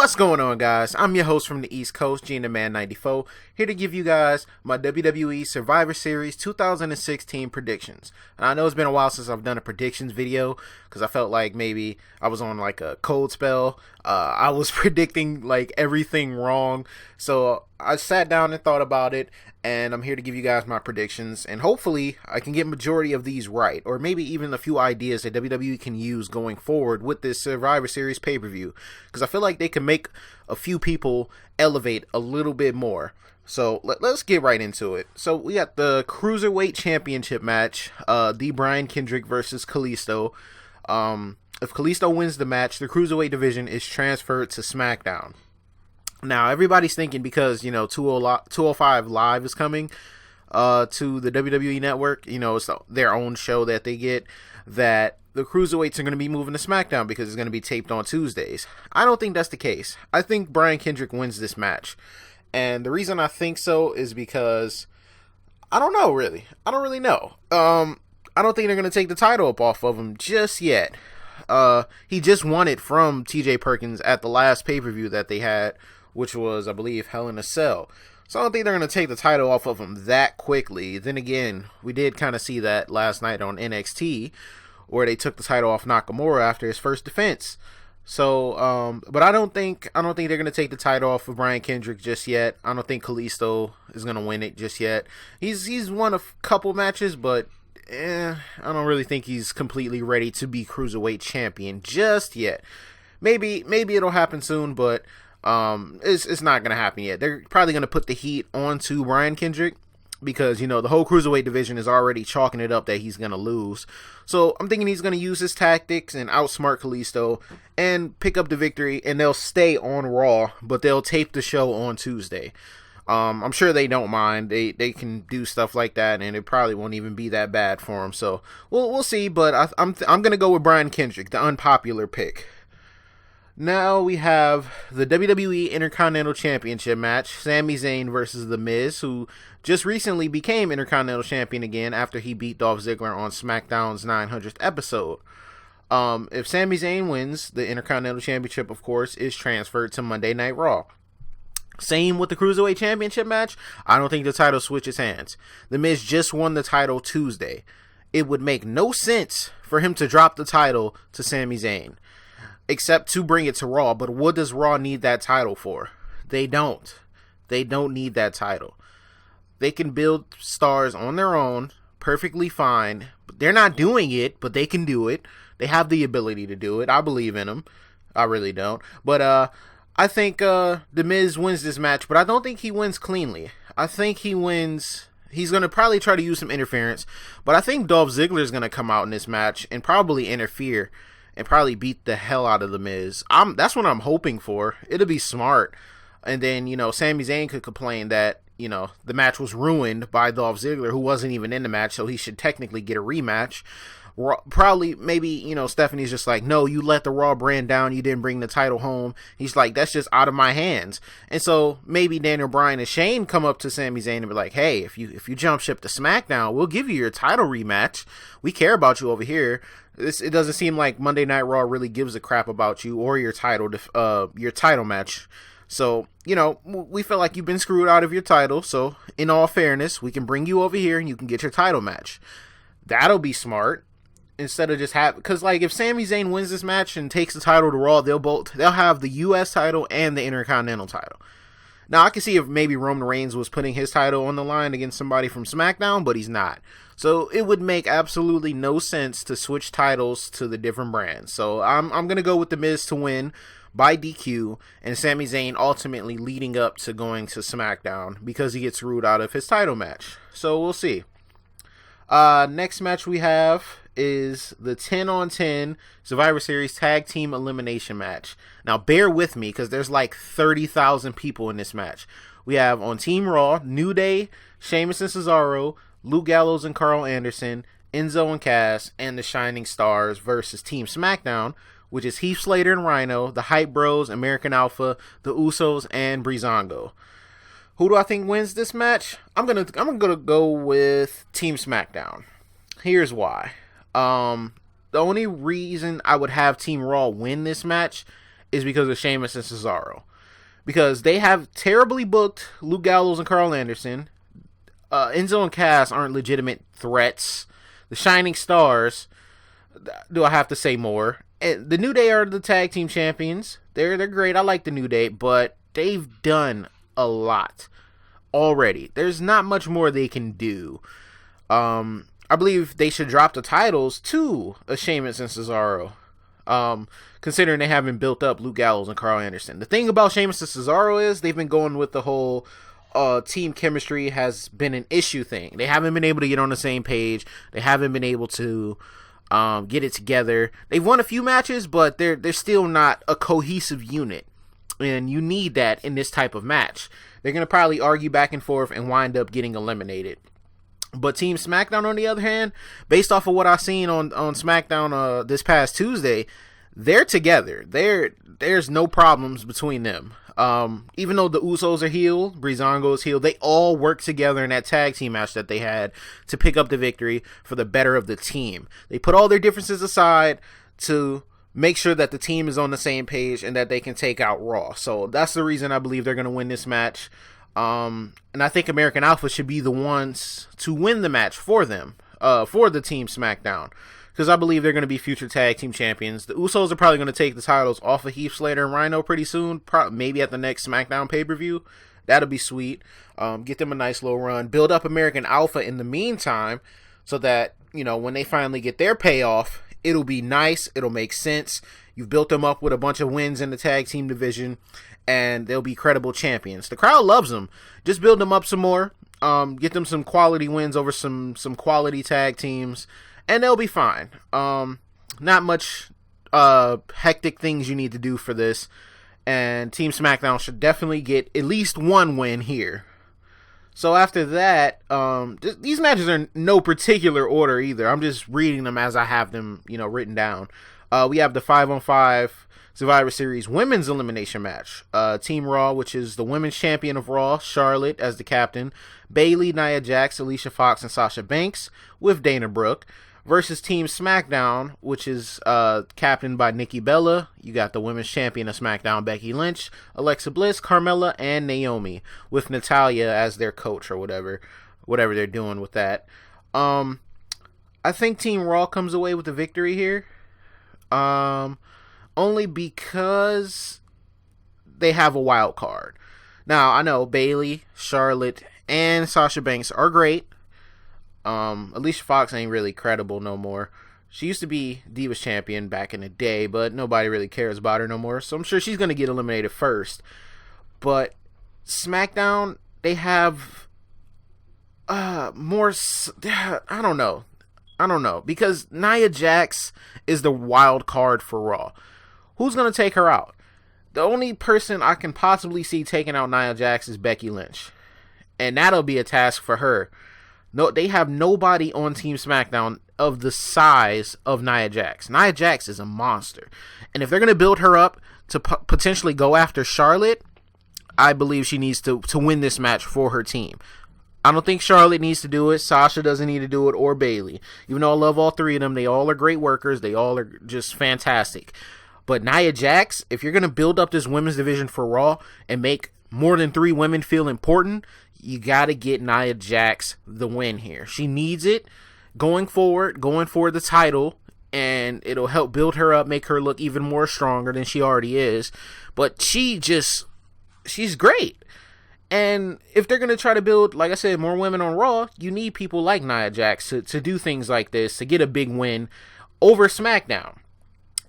What's going on, guys? I'm your host from the East Coast, GinaMan94, here to give you guys my WWE Survivor Series 2016 predictions. And I know it's been a while since I've done a predictions video, because I felt like maybe I was on like a cold spell. I was predicting like everything wrong, so I sat down and thought about it, and I'm here to give you guys my predictions, and hopefully I can get majority of these right, or maybe even a few ideas that WWE can use going forward with this Survivor Series pay-per-view, because I feel like they can make a few people elevate a little bit more. So let's get right into it. So we got the Cruiserweight Championship match, Brian Kendrick versus Kalisto. If Kalisto wins the match, the Cruiserweight division is transferred to Smackdown. Now, everybody's thinking because, 205 Live is coming to the WWE Network, it's their own show that they get, that the Cruiserweights are going to be moving to SmackDown because it's going to be taped on Tuesdays. I don't think that's the case. I think Brian Kendrick wins this match. And the reason I think so is because, I don't know, really. I don't really know. I don't think they're going to take the title up off of him just yet. He just won it from TJ Perkins at the last pay-per-view that they had, which was, I believe, Hell in a Cell. So I don't think they're going to take the title off of him that quickly. Then again, we did kind of see that last night on NXT, where they took the title off Nakamura after his first defense. So, but I don't think they're going to take the title off of Brian Kendrick just yet. I don't think Kalisto is going to win it just yet. He's won a couple matches, but I don't really think he's completely ready to be Cruiserweight champion just yet. Maybe it'll happen soon, but it's not gonna happen yet. They're probably gonna put the heat onto Brian Kendrick because the whole Cruiserweight division is already chalking it up that he's gonna lose. So I'm thinking he's gonna use his tactics and outsmart Kalisto and pick up the victory, and they'll stay on Raw, but they'll tape the show on Tuesday. I'm sure they don't mind. They can do stuff like that, and it probably won't even be that bad for them. So we'll see. But I'm gonna go with Brian Kendrick, the unpopular pick. Now we have the WWE Intercontinental Championship match, Sami Zayn versus The Miz, who just recently became Intercontinental Champion again after he beat Dolph Ziggler on SmackDown's 900th episode. If Sami Zayn wins, the Intercontinental Championship, of course, is transferred to Monday Night Raw. Same with the Cruiserweight Championship match. I don't think the title switches hands. The Miz just won the title Tuesday. It would make no sense for him to drop the title to Sami Zayn, except to bring it to Raw. But what does Raw need that title for? They don't. They don't need that title. They can build stars on their own perfectly fine. They're not doing it, but they can do it. They have the ability to do it. I believe in them. I really don't. But I think The Miz wins this match, but I don't think he wins cleanly. I think he wins. He's going to probably try to use some interference, but I think Dolph Ziggler is going to come out in this match and probably interfere and probably beat the hell out of The Miz. That's what I'm hoping for. It'll be smart. And then, Sami Zayn could complain that, the match was ruined by Dolph Ziggler, who wasn't even in the match, so he should technically get a rematch. Probably, maybe, Stephanie's just like, no, you let the Raw brand down, you didn't bring the title home. He's like, that's just out of my hands. And so maybe Daniel Bryan and Shane come up to Sami Zayn and be like, hey, if you jump ship to SmackDown, we'll give you your title rematch. We care about you over here. It doesn't seem like Monday Night Raw really gives a crap about you or your title match. So, we feel like you've been screwed out of your title. So, in all fairness, we can bring you over here and you can get your title match. That'll be smart. Instead of just because like if Sami Zayn wins this match and takes the title to Raw, they'll have the U.S. title and the Intercontinental title. Now I can see if maybe Roman Reigns was putting his title on the line against somebody from SmackDown, but he's not. So it would make absolutely no sense to switch titles to the different brands. So I'm gonna go with The Miz to win by DQ, and Sami Zayn ultimately leading up to going to SmackDown because he gets ruled out of his title match. So we'll see. Next match we have is the 10-on-10 Survivor Series Tag Team Elimination match. Now, bear with me because there's like 30,000 people in this match. We have on Team Raw, New Day, Sheamus and Cesaro, Luke Gallows and Karl Anderson, Enzo and Cass, and the Shining Stars versus Team SmackDown, which is Heath, Slater, and Rhyno, the Hype Bros, American Alpha, the Usos, and Breezango. Who do I think wins this match? I'm gonna go with Team SmackDown. Here's why. The only reason I would have Team Raw win this match is because of Sheamus and Cesaro. Because they have terribly booked Luke Gallows and Karl Anderson. Enzo and Cass aren't legitimate threats. The Shining Stars, do I have to say more? And the New Day are the tag team champions. They're great. I like the New Day, but they've done a lot already. There's not much more they can do. I believe they should drop the titles to Sheamus and Cesaro. Considering they haven't built up Luke Gallows and Karl Anderson. The thing about Sheamus and Cesaro is they've been going with the whole team chemistry has been an issue thing. They haven't been able to get on the same page. They haven't been able to get it together. They've won a few matches, but they're still not a cohesive unit. And you need that in this type of match. They're going to probably argue back and forth and wind up getting eliminated. But Team SmackDown, on the other hand, based off of what I've seen on SmackDown this past Tuesday, they're together. There's no problems between them. Even though the Usos are heel, Breezango is heel, they all work together in that tag team match that they had to pick up the victory for the better of the team. They put all their differences aside to make sure that the team is on the same page and that they can take out Raw. So that's the reason I believe they're going to win this match. And I think American Alpha should be the ones to win the match for them, for the Team SmackDown. Because I believe they're going to be future tag team champions. The Usos are probably going to take the titles off of Heath, Slater, and Rhyno pretty soon. Maybe at the next SmackDown pay-per-view. That'll be sweet. Get them a nice little run. Build up American Alpha in the meantime so that, when they finally get their payoff, it'll be nice. It'll make sense. You've built them up with a bunch of wins in the tag team division, and they'll be credible champions. The crowd loves them. Just build them up some more. Get them some quality wins over some quality tag teams, and they'll be fine. Not much hectic things you need to do for this, and Team SmackDown should definitely get at least one win here. So after that, these matches are in no particular order either. I'm just reading them as I have them, written down. We have the 5-on-5 Survivor Series Women's Elimination match. Team Raw, which is the Women's Champion of Raw, Charlotte as the captain, Bayley, Nia Jax, Alicia Fox, and Sasha Banks with Dana Brooke, versus Team SmackDown, which is captained by Nikki Bella. You got the Women's Champion of SmackDown, Becky Lynch, Alexa Bliss, Carmella, and Naomi, with Natalya as their coach or whatever they're doing with that. I think Team Raw comes away with the victory here. Only because they have a wild card. Now, I know Bayley, Charlotte, and Sasha Banks are great. Alicia Fox ain't really credible no more. She used to be Divas Champion back in the day, but nobody really cares about her no more, so I'm sure she's going to get eliminated first. But SmackDown, they have more... I don't know, because Nia Jax is the wild card for Raw. Who's going to take her out? The only person I can possibly see taking out Nia Jax is Becky Lynch, and that'll be a task for her. No, they have nobody on Team SmackDown of the size of Nia Jax. Nia Jax is a monster, and if they're going to build her up to potentially go after Charlotte, I believe she needs to win this match for her team. I don't think Charlotte needs to do it. Sasha doesn't need to do it, or Bayley. Even though I love all three of them, they all are great workers. They all are just fantastic. But Nia Jax, if you're going to build up this women's division for Raw and make more than 3 women feel important, you got to get Nia Jax the win here. She needs it going for the title, and it'll help build her up, make her look even more stronger than she already is. But she's great. And if they're going to try to build, like I said, more women on Raw, you need people like Nia Jax to do things like this, to get a big win over SmackDown.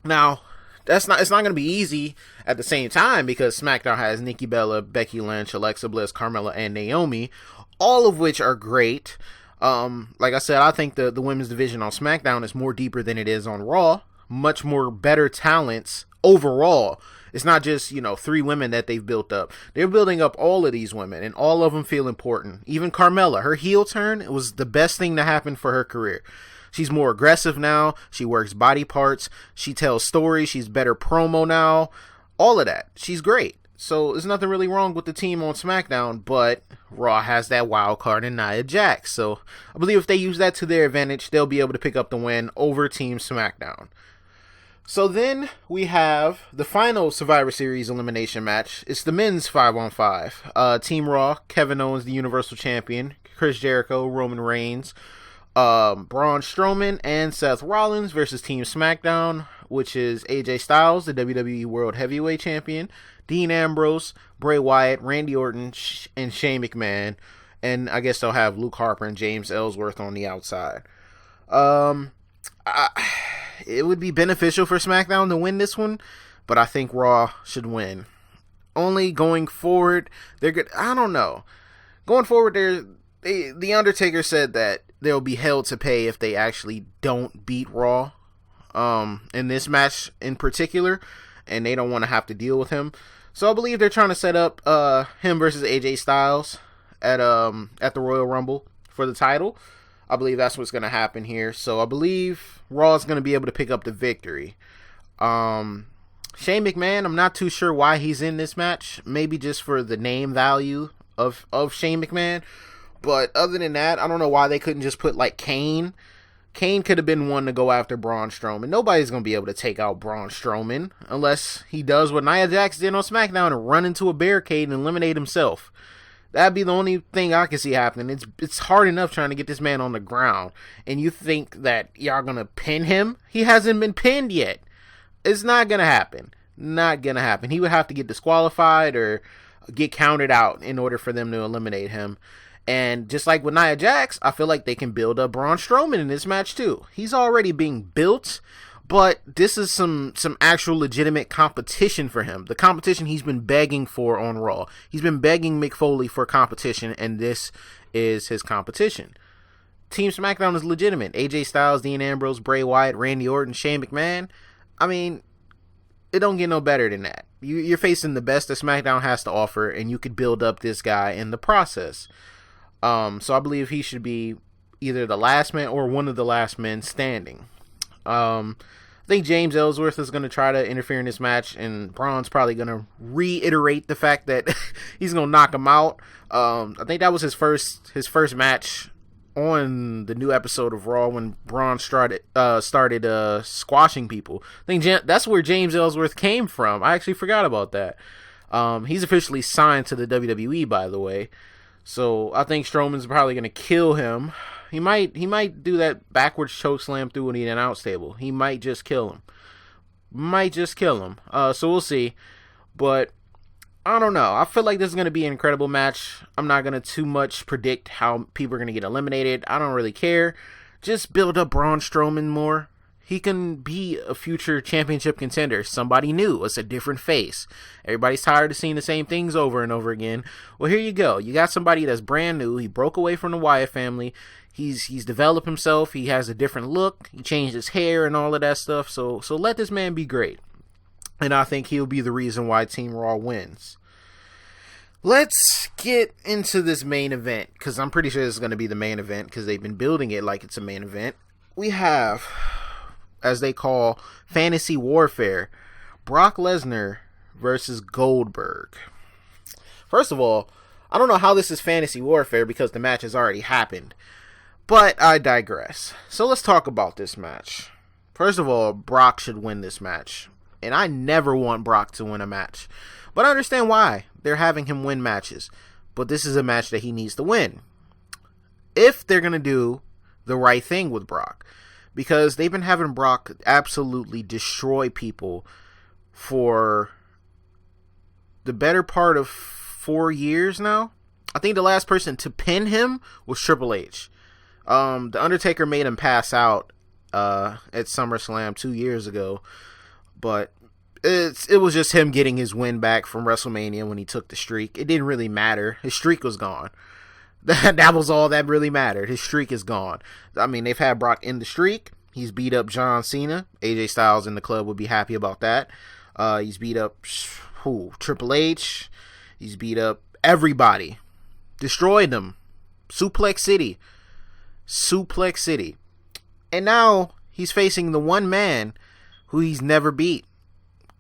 Now, it's not going to be easy at the same time, because SmackDown has Nikki Bella, Becky Lynch, Alexa Bliss, Carmella, and Naomi, all of which are great. Like I said, I think the women's division on SmackDown is more deeper than it is on Raw. Much more better talents overall. It's not just, 3 women that they've built up. They're building up all of these women, and all of them feel important. Even Carmella, her heel turn, it was the best thing to happen for her career. She's more aggressive now. She works body parts. She tells stories. She's better promo now. All of that. She's great. So there's nothing really wrong with the team on SmackDown, but Raw has that wild card in Nia Jax. So I believe if they use that to their advantage, they'll be able to pick up the win over Team SmackDown. So then we have the final Survivor Series elimination match. It's the men's 5-on-5. Team Raw, Kevin Owens, the Universal Champion, Chris Jericho, Roman Reigns, Braun Strowman, and Seth Rollins versus Team Smackdown, which is AJ Styles, the WWE World Heavyweight Champion, Dean Ambrose, Bray Wyatt, Randy Orton, and Shane McMahon. And I guess they'll have Luke Harper and James Ellsworth on the outside. It would be beneficial for SmackDown to win this one, but I think Raw should win. Only going forward, they're good. I don't know. Going forward, the Undertaker said that they'll be held to pay if they actually don't beat Raw in this match in particular, and they don't want to have to deal with him. So I believe they're trying to set up him versus AJ Styles at the Royal Rumble for the title. I believe that's what's going to happen here. So I believe Raw is going to be able to pick up the victory. Shane McMahon, I'm not too sure why he's in this match. Maybe just for the name value of Shane McMahon. But other than that, I don't know why they couldn't just put like Kane. Kane could have been one to go after Braun Strowman. Nobody's going to be able to take out Braun Strowman unless he does what Nia Jax did on SmackDown and run into a barricade and eliminate himself. That'd be the only thing I can see happening. It's hard enough trying to get this man on the ground. And you think that y'all gonna pin him? He hasn't been pinned yet. It's not gonna happen. Not gonna happen. He would have to get disqualified or get counted out in order for them to eliminate him. And just like with Nia Jax, I feel like they can build up Braun Strowman in this match too. He's already being built, but this is some actual legitimate competition for him. The competition he's been begging for on Raw. He's been begging Mick Foley for competition, and this is his competition. Team SmackDown is legitimate. AJ Styles, Dean Ambrose, Bray Wyatt, Randy Orton, Shane McMahon. I mean, it don't get no better than that. You're facing the best that SmackDown has to offer, and you could build up this guy in the process. So I believe he should be either the last man or one of the last men standing. I think James Ellsworth is going to try to interfere in this match, and Braun's probably going to reiterate the fact that he's going to knock him out. I think that was his first match on the new episode of Raw when Braun started squashing people. I think that's where James Ellsworth came from. I actually forgot about that. He's officially signed to the WWE, by the way. So I think Strowman's probably going to kill him. He might do that backwards choke slam through the announce table. He might just kill him. So we'll see. But I don't know. I feel like this is going to be an incredible match. I'm not going to too much predict how people are going to get eliminated. I don't really care. Just build up Braun Strowman more. He can be a future championship contender. Somebody new. It's a different face. Everybody's tired of seeing the same things over and over again. Well, here you go. You got somebody that's brand new. He broke away from the Wyatt family. He's developed himself. He has a different look. He changed his hair and all of that stuff. So let this man be great. And I think he'll be the reason why Team Raw wins. Let's get into this main event, because I'm pretty sure this is going to be the main event because they've been building it like it's a main event. We have, as they call fantasy warfare, Brock Lesnar versus Goldberg. First of all, I don't know how this is fantasy warfare because the match has already happened. But I digress. So let's talk about this match. First of all, Brock should win this match. And I never want Brock to win a match. But I understand why they're having him win matches. But this is a match that he needs to win. If they're going to do the right thing with Brock. Because they've been having Brock absolutely destroy people for the better part of 4 years now. I think the last person to pin him was Triple H. The Undertaker made him pass out at SummerSlam 2 years ago. But it was just him getting his win back from WrestleMania when he took the streak. It didn't really matter. His streak was gone. That was all that really mattered. His streak is gone. I mean, they've had Brock in the streak. He's beat up John Cena. AJ Styles in the club would be happy about that. He's beat up Triple H. He's beat up everybody. Destroyed them. Suplex City. And now he's facing the one man who he's never beat.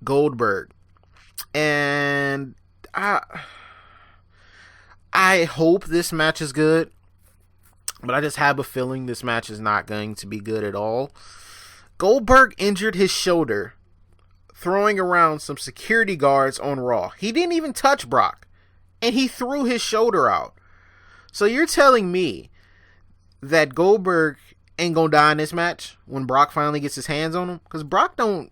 Goldberg. And I hope this match is good, but I just have a feeling this match is not going to be good at all. Goldberg injured his shoulder throwing around some security guards on Raw. He didn't even touch Brock, and he threw his shoulder out. So you're telling me that Goldberg ain't gonna die in this match when Brock finally gets his hands on him? Because Brock don't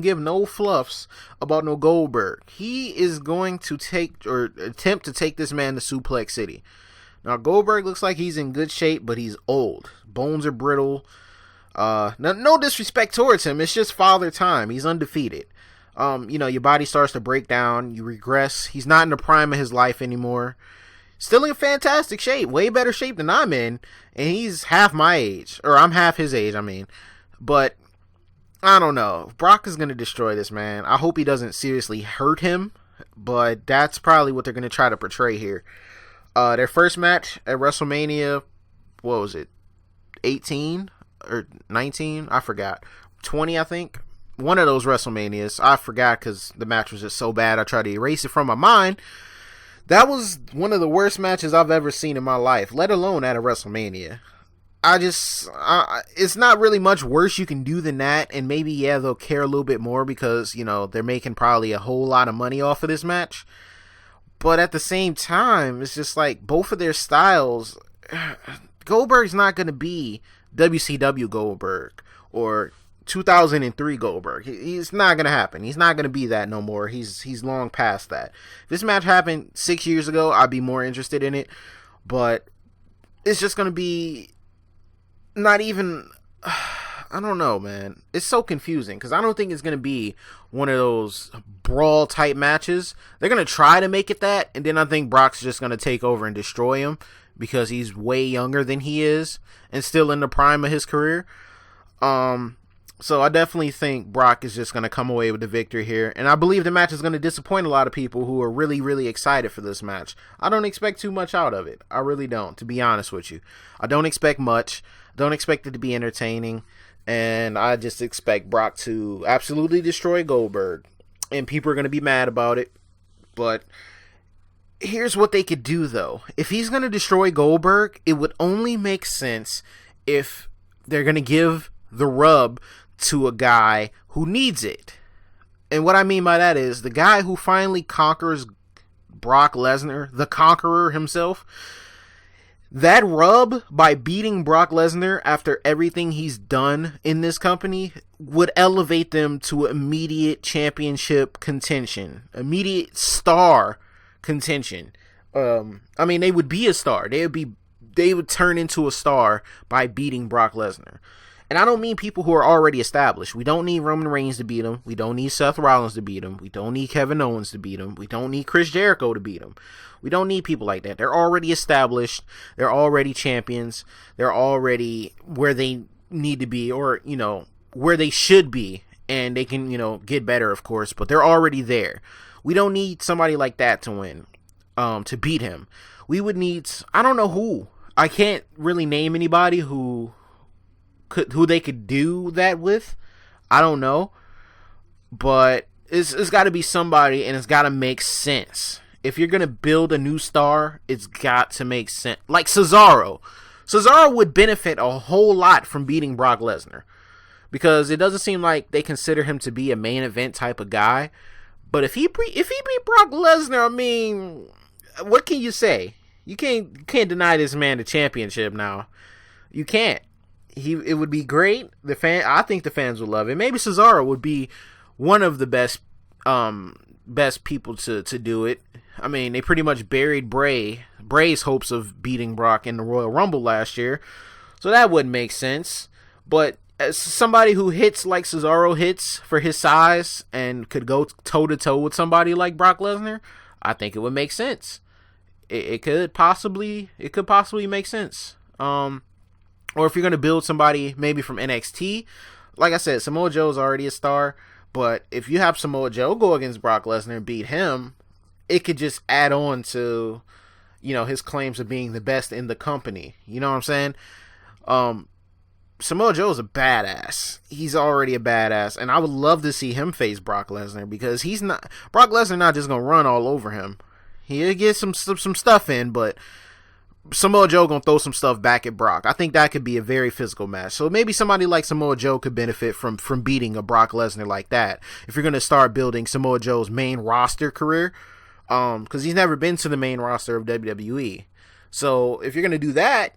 give no fluffs about no Goldberg. He is going to take or attempt to take this man to Suplex City. Now Goldberg looks like he's in good shape, but he's old. Bones are brittle. No disrespect towards him. It's just father time. He's undefeated. Your body starts to break down. You regress. He's not in the prime of his life anymore. Still in fantastic shape. Way better shape than I'm in. And he's half my age. Or I'm half his age, I mean. But I don't know. Brock is going to destroy this man. I hope he doesn't seriously hurt him. But that's probably what they're going to try to portray here. Their first match at WrestleMania, what was it? 18 or 19? I forgot. 20, I think. One of those WrestleManias. I forgot because the match was just so bad. I tried to erase it from my mind. That was one of the worst matches I've ever seen in my life, let alone at a WrestleMania. It's not really much worse you can do than that, and maybe, yeah, they'll care a little bit more because, they're making probably a whole lot of money off of this match. But at the same time, it's just like both of their styles. Goldberg's not going to be WCW Goldberg or 2003 Goldberg. It's not going to happen. He's not going to be that no more. He's long past that. If this match happened 6 years ago, I'd be more interested in it. But it's just going to be not even... I don't know, man. It's so confusing because I don't think it's going to be one of those brawl type matches. They're going to try to make it that, and then I think Brock's just going to take over and destroy him because he's way younger than he is and still in the prime of his career. So I definitely think Brock is just going to come away with the victory here, and I believe the match is going to disappoint a lot of people who are really, really excited for this match. I don't expect too much out of it. I really don't, to be honest with you. I don't expect much. Don't expect it to be entertaining. And I just expect Brock to absolutely destroy Goldberg. And people are going to be mad about it. But here's what they could do, though. If he's going to destroy Goldberg, it would only make sense if they're going to give the rub to a guy who needs it. And what I mean by that is the guy who finally conquers Brock Lesnar, the conqueror himself. That rub by beating Brock Lesnar after everything he's done in this company would elevate them to immediate championship contention, immediate star contention. They would be a star. They would turn into a star by beating Brock Lesnar. And I don't mean people who are already established. We don't need Roman Reigns to beat him. We don't need Seth Rollins to beat him. We don't need Kevin Owens to beat him. We don't need Chris Jericho to beat him. We don't need people like that. They're already established. They're already champions. They're already where they need to be or, where they should be. And they can, get better, of course. But they're already there. We don't need somebody like that to win, to beat him. We would need, I don't know who. I can't really name anybody who they could do that with. I don't know, but it's got to be somebody, and it's got to make sense. If you're gonna build a new star, it's got to make sense. Like Cesaro would benefit a whole lot from beating Brock Lesnar because it doesn't seem like they consider him to be a main event type of guy. But if he beat Brock Lesnar, I mean, what can you say? You can't deny this man the championship now. You can't. It would be great. I think the fans would love it. Maybe Cesaro would be one of the best people to do it. I mean, they pretty much buried Bray's hopes of beating Brock in the Royal Rumble last year, so that wouldn't make sense. But as somebody who hits like Cesaro hits for his size and could go toe to toe with somebody like Brock Lesnar, I think it would make sense. It could possibly make sense. Or if you're going to build somebody maybe from NXT, like I said, Samoa Joe's already a star, but if you have Samoa Joe go against Brock Lesnar and beat him, it could just add on to, his claims of being the best in the company. You know what I'm saying? Samoa Joe's a badass. He's already a badass, and I would love to see him face Brock Lesnar because Brock Lesnar not just going to run all over him. He'll get some stuff in, but Samoa Joe gonna throw some stuff back at Brock. I think that could be a very physical match. So maybe somebody like Samoa Joe could benefit from beating a Brock Lesnar like that. If you're gonna start building Samoa Joe's main roster career, because he's never been to the main roster of WWE. So if you're gonna do that,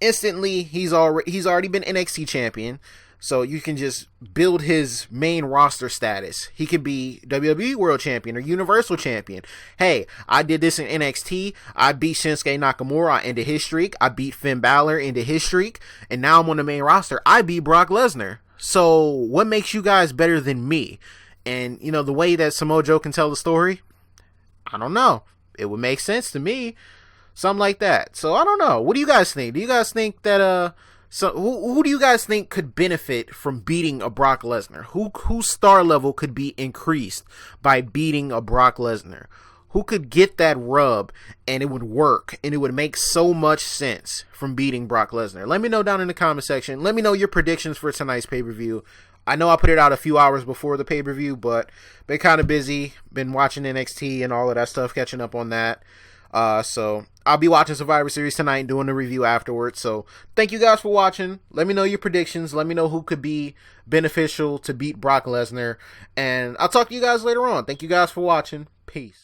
instantly he's already been NXT champion. So you can just build his main roster status. He could be WWE World Champion or Universal Champion. Hey, I did this in NXT. I beat Shinsuke Nakamura. I ended his streak. I beat Finn Balor, ended his streak. And now I'm on the main roster. I beat Brock Lesnar. So what makes you guys better than me? And, the way that Samoa Joe can tell the story, I don't know. It would make sense to me. Something like that. So I don't know. What do you guys think? Do you guys think that, So who do you guys think could benefit from beating a Brock Lesnar? Whose star level could be increased by beating a Brock Lesnar? Who could get that rub and it would work and it would make so much sense from beating Brock Lesnar? Let me know down in the comment section. Let me know your predictions for tonight's pay-per-view. I know I put it out a few hours before the pay-per-view, but been kind of busy. Been watching NXT and all of that stuff, catching up on that. So I'll be watching Survivor Series tonight and doing the review afterwards. So thank you guys for watching. Let me know your predictions. Let me know who could be beneficial to beat Brock Lesnar. And I'll talk to you guys later on. Thank you guys for watching. Peace.